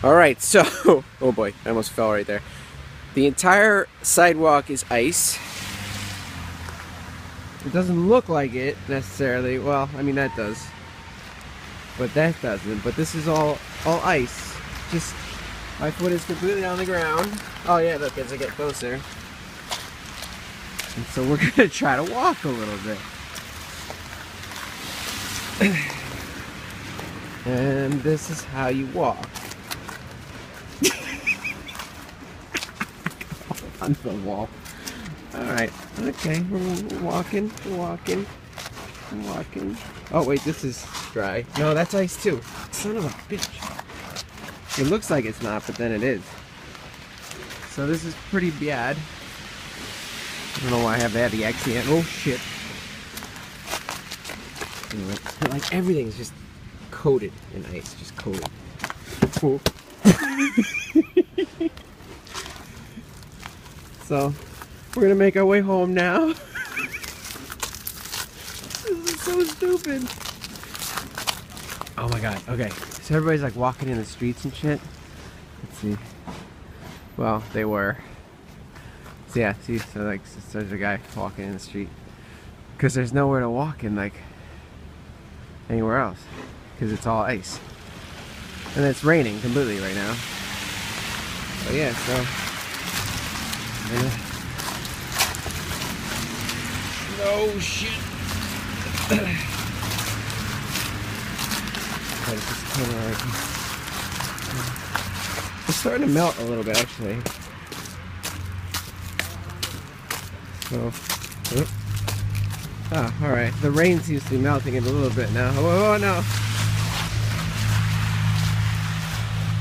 Alright, so, oh boy, I almost fell right there. The entire sidewalk is ice. It doesn't look like it necessarily. Well, I mean that does. But that doesn't. But this is all ice. Just, my foot is completely on the ground. Oh yeah, look, as I get closer. And so we're gonna try to walk a little bit. And this is how you walk. On the wall. Alright, okay, we're walking. Oh wait, this is dry. No, that's ice too. Son of a bitch. It looks like it's not, but then it is. So this is pretty bad. I don't know why I have that accent. Oh shit. Anyway, like everything's just coated in ice, just coated. Oh. So, we're gonna make our way home now. This is so stupid. Oh my god, okay. So everybody's like walking in the streets and shit. Let's see. Well, they were. So yeah, see, so like, so there's a guy walking in the street. Because there's nowhere to walk in, like, anywhere else. Because it's all ice. And it's raining completely right now. So yeah, so. No shit. It's starting to melt a little bit actually. So, oh, alright. The rain seems to be melting it a little bit now. Oh no!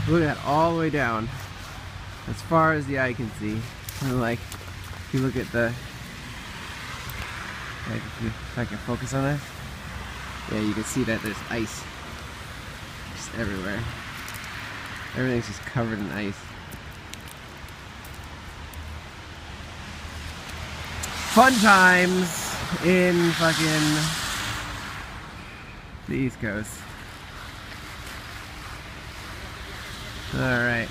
Look at that, all the way down. As far as the eye can see. And like, if you look at the, like if I can focus on that, yeah, you can see that there's ice just everywhere. Everything's just covered in ice. Fun times in fucking the East Coast. All right.